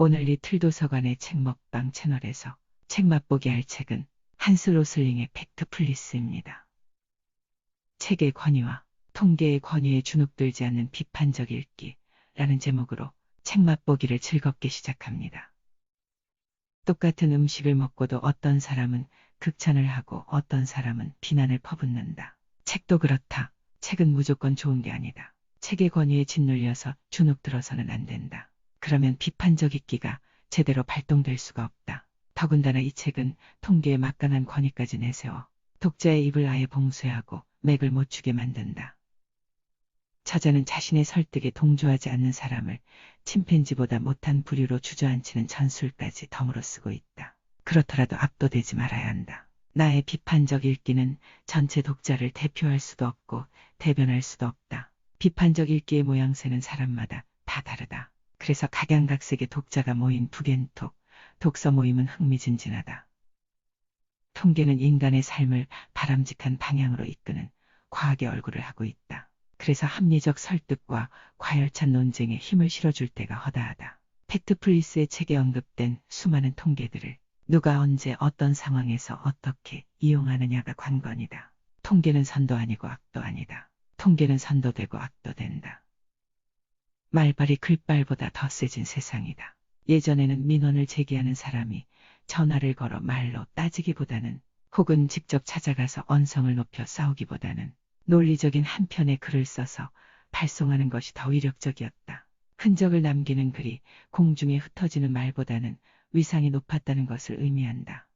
오늘 리틀 도서관의 책 먹방 채널에서 책 맛보기 할 책은 한스 로슬링의 팩트플리스입니다. 책의 권위와 통계의 권위에 주눅들지 않는 비판적 읽기라는 제목으로 책 맛보기를 즐겁게 시작합니다. 똑같은 음식을 먹고도 어떤 사람은 극찬을 하고 어떤 사람은 비난을 퍼붓는다. 책도 그렇다. 책은 무조건 좋은 게 아니다. 책의 권위에 짓눌려서 주눅들어서는 안 된다. 그러면 비판적 읽기가 제대로 발동될 수가 없다. 더군다나 이 책은 통계에 막강한 권위까지 내세워 독자의 입을 아예 봉쇄하고 맥을 못 추게 만든다. 저자는 자신의 설득에 동조하지 않는 사람을 침팬지보다 못한 부류로 주저앉히는 전술까지 덤으로 쓰고 있다. 그렇더라도 압도되지 말아야 한다. 나의 비판적 읽기는 전체 독자를 대표할 수도 없고 대변할 수도 없다. 비판적 읽기의 모양새는 사람마다 다 다르다. 그래서 각양각색의 독자가 모인 북앤톡 독서 모임은 흥미진진하다. 통계는 인간의 삶을 바람직한 방향으로 이끄는 과학의 얼굴을 하고 있다. 그래서 합리적 설득과 과열찬 논쟁에 힘을 실어줄 때가 허다하다. 팩트플리스의 책에 언급된 수많은 통계들을 누가 언제 어떤 상황에서 어떻게 이용하느냐가 관건이다. 통계는 선도 아니고 악도 아니다. 통계는 선도되고 악도된다. 말발이 글발보다 더 세진 세상이다. 예전에는 민원을 제기하는 사람이 전화를 걸어 말로 따지기보다는 혹은 직접 찾아가서 언성을 높여 싸우기보다는 논리적인 한 편의 글을 써서 발송하는 것이 더 위력적이었다. 흔적을 남기는 글이 공중에 흩어지는 말보다는 위상이 높았다는 것을 의미한다.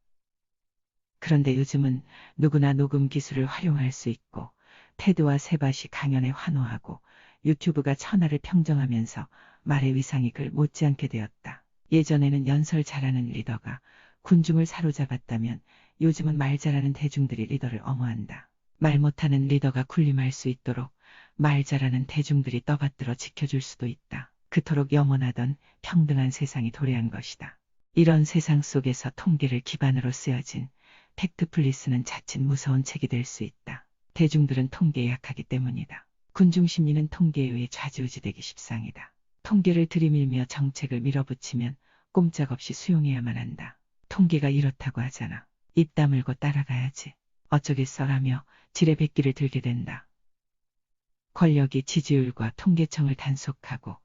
그런데 요즘은 누구나 녹음 기술을 활용할 수 있고 테드와 세바시 강연에 환호하고 유튜브가 천하를 평정하면서 말의 위상이 글 못지않게 되었다. 예전에는 연설 잘하는 리더가 군중을 사로잡았다면 요즘은 말 잘하는 대중들이 리더를 엄호한다. 말 못하는 리더가 군림할 수 있도록 말 잘하는 대중들이 떠받들어 지켜줄 수도 있다. 그토록 염원하던 평등한 세상이 도래한 것이다. 이런 세상 속에서 통계를 기반으로 쓰여진 팩트플리스는 자칫 무서운 책이 될 수 있다. 대중들은 통계에 약하기 때문이다. 군중 심리는 통계에 의해 좌지우지되기 십상이다. 통계를 들이밀며 정책을 밀어붙이면 꼼짝없이 수용해야만 한다. 통계가 이렇다고 하잖아. 입 다물고 따라가야지. 어쩌겠어라며 지레백기를 들게 된다. 권력이 지지율과 통계청을 단속하고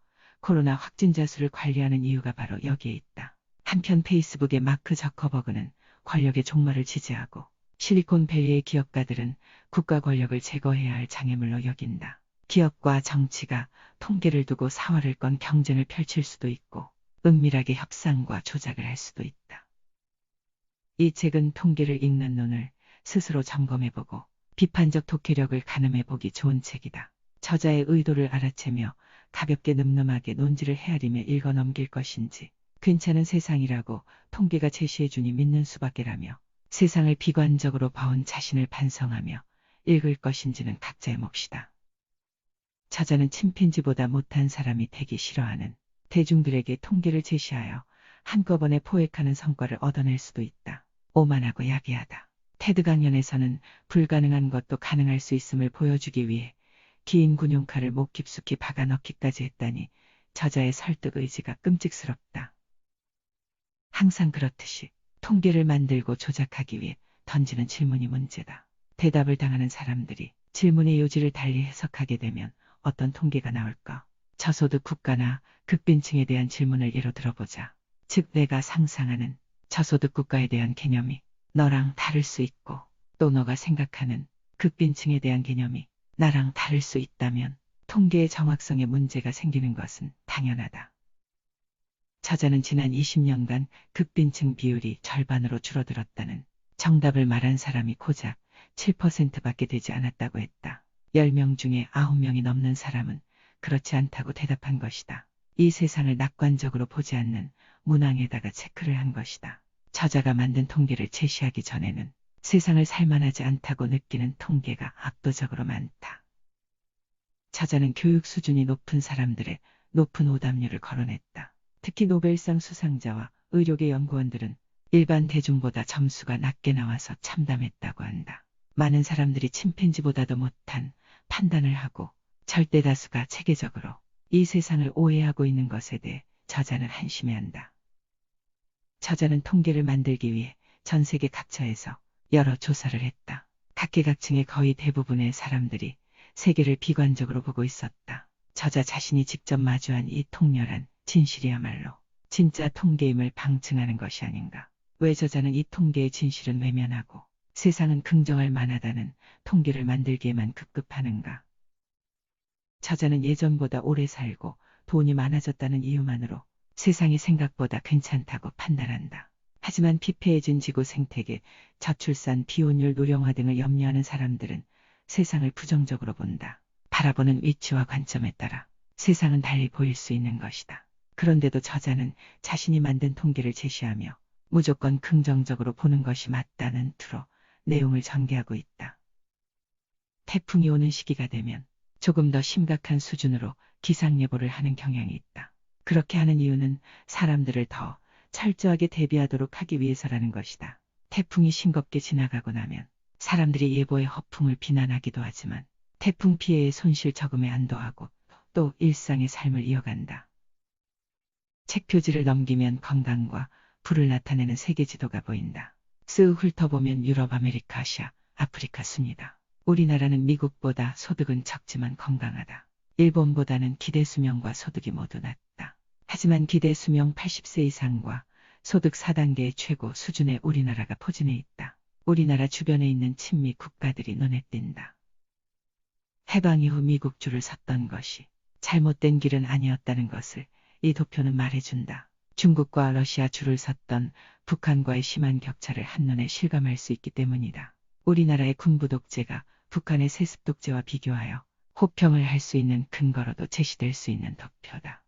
코로나 확진자 수를 관리하는 이유가 바로 여기에 있다. 한편 페이스북의 마크 저커버그는 권력의 종말을 지지하고 실리콘밸리의 기업가들은 국가 권력을 제거해야 할 장애물로 여긴다. 기업과 정치가 통계를 두고 사활을 건 경쟁을 펼칠 수도 있고 은밀하게 협상과 조작을 할 수도 있다. 이 책은 통계를 읽는 눈을 스스로 점검해보고 비판적 독해력을 가늠해보기 좋은 책이다. 저자의 의도를 알아채며 가볍게 늠름하게 논지를 헤아리며 읽어 넘길 것인지 괜찮은 세상이라고 통계가 제시해주니 믿는 수밖에라며 세상을 비관적으로 봐온 자신을 반성하며 읽을 것인지는 각자의 몫이다. 저자는 침팬지보다 못한 사람이 되기 싫어하는 대중들에게 통계를 제시하여 한꺼번에 포획하는 성과를 얻어낼 수도 있다. 오만하고 야비하다. 테드 강연에서는 불가능한 것도 가능할 수 있음을 보여주기 위해 긴 군용칼을 목 깊숙이 박아 넣기까지 했다니 저자의 설득 의지가 끔찍스럽다. 항상 그렇듯이 통계를 만들고 조작하기 위해 던지는 질문이 문제다. 대답을 당하는 사람들이 질문의 요지를 달리 해석하게 되면 어떤 통계가 나올까? 저소득 국가나 극빈층에 대한 질문을 예로 들어보자. 즉 내가 상상하는 저소득 국가에 대한 개념이 너랑 다를 수 있고 또 너가 생각하는 극빈층에 대한 개념이 나랑 다를 수 있다면 통계의 정확성에 문제가 생기는 것은 당연하다. 저자는 지난 20년간 극빈층 비율이 절반으로 줄어들었다는 정답을 말한 사람이 고작 7%밖에 되지 않았다고 했다. 10명 중에 9명이 넘는 사람은 그렇지 않다고 대답한 것이다. 이 세상을 낙관적으로 보지 않는 문항에다가 체크를 한 것이다. 저자가 만든 통계를 제시하기 전에는 세상을 살만하지 않다고 느끼는 통계가 압도적으로 많다. 저자는 교육 수준이 높은 사람들의 높은 오답률을 거론했다. 특히 노벨상 수상자와 의료계 연구원들은 일반 대중보다 점수가 낮게 나와서 참담했다고 한다. 많은 사람들이 침팬지보다도 못한 판단을 하고 절대 다수가 체계적으로 이 세상을 오해하고 있는 것에 대해 저자는 한심해한다. 저자는 통계를 만들기 위해 전 세계 각처에서 여러 조사를 했다. 각계각층의 거의 대부분의 사람들이 세계를 비관적으로 보고 있었다. 저자 자신이 직접 마주한 이 통렬한 진실이야말로 진짜 통계임을 방증하는 것이 아닌가. 왜 저자는 이 통계의 진실은 외면하고 세상은 긍정할 만하다는 통계를 만들기에만 급급하는가. 저자는 예전보다 오래 살고 돈이 많아졌다는 이유만으로 세상이 생각보다 괜찮다고 판단한다. 하지만 피폐해진 지구 생태계, 저출산, 비혼율, 노령화 등을 염려하는 사람들은 세상을 부정적으로 본다. 바라보는 위치와 관점에 따라 세상은 달리 보일 수 있는 것이다. 그런데도 저자는 자신이 만든 통계를 제시하며 무조건 긍정적으로 보는 것이 맞다는 투로 내용을 전개하고 있다. 태풍이 오는 시기가 되면 조금 더 심각한 수준으로 기상예보를 하는 경향이 있다. 그렇게 하는 이유는 사람들을 더 철저하게 대비하도록 하기 위해서라는 것이다. 태풍이 싱겁게 지나가고 나면 사람들이 예보의 허풍을 비난하기도 하지만 태풍 피해의 손실 적음에 안도하고 또 일상의 삶을 이어간다. 책 표지를 넘기면 건강과 부를 나타내는 세계 지도가 보인다. 쓱 훑어보면 유럽, 아메리카, 아시아, 아프리카 순이다. 우리나라는 미국보다 소득은 적지만 건강하다. 일본보다는 기대 수명과 소득이 모두 낮다. 하지만 기대 수명 80세 이상과 소득 4단계의 최고 수준의 우리나라가 포진해 있다. 우리나라 주변에 있는 친미 국가들이 눈에 띈다. 해방 이후 미국 줄을 섰던 것이 잘못된 길은 아니었다는 것을 이 도표는 말해준다. 중국과 러시아 줄을 섰던 북한과의 심한 격차를 한눈에 실감할 수 있기 때문이다. 우리나라의 군부 독재가 북한의 세습 독재와 비교하여 호평을 할 수 있는 근거로도 제시될 수 있는 도표다.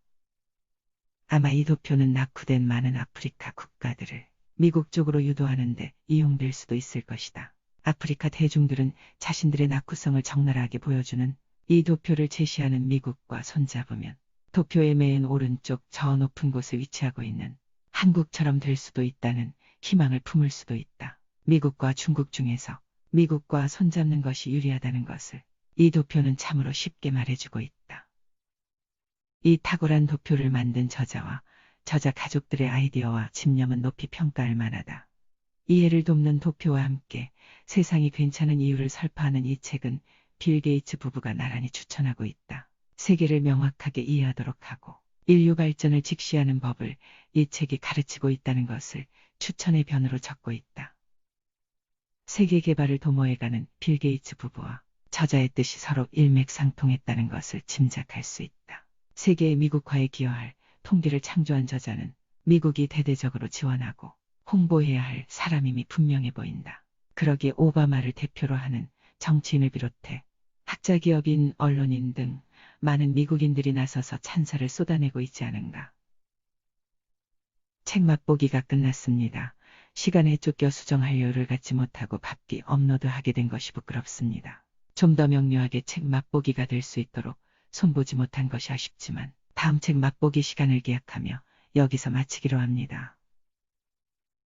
아마 이 도표는 낙후된 많은 아프리카 국가들을 미국 쪽으로 유도하는데 이용될 수도 있을 것이다. 아프리카 대중들은 자신들의 낙후성을 적나라하게 보여주는 이 도표를 제시하는 미국과 손잡으면 도표의 맨 오른쪽 저 높은 곳에 위치하고 있는 한국처럼 될 수도 있다는 희망을 품을 수도 있다. 미국과 중국 중에서 미국과 손잡는 것이 유리하다는 것을 이 도표는 참으로 쉽게 말해주고 있다. 이 탁월한 도표를 만든 저자와 저자 가족들의 아이디어와 집념은 높이 평가할 만하다. 이해를 돕는 도표와 함께 세상이 괜찮은 이유를 설파하는 이 책은 빌 게이츠 부부가 나란히 추천하고 있다. 세계를 명확하게 이해하도록 하고 인류 발전을 직시하는 법을 이 책이 가르치고 있다는 것을 추천의 변으로 적고 있다. 세계 개발을 도모해가는 빌 게이츠 부부와 저자의 뜻이 서로 일맥상통했다는 것을 짐작할 수 있다. 세계의 미국화에 기여할 통계를 창조한 저자는 미국이 대대적으로 지원하고 홍보해야 할 사람임이 분명해 보인다. 그러기에 오바마를 대표로 하는 정치인을 비롯해 학자, 기업인, 언론인 등 많은 미국인들이 나서서 찬사를 쏟아내고 있지 않은가. 책 맛보기가 끝났습니다. 시간에 쫓겨 수정할 여유를 갖지 못하고 바삐 업로드하게 된 것이 부끄럽습니다. 좀 더 명료하게 책 맛보기가 될 수 있도록 손보지 못한 것이 아쉽지만 다음 책 맛보기 시간을 기약하며 여기서 마치기로 합니다.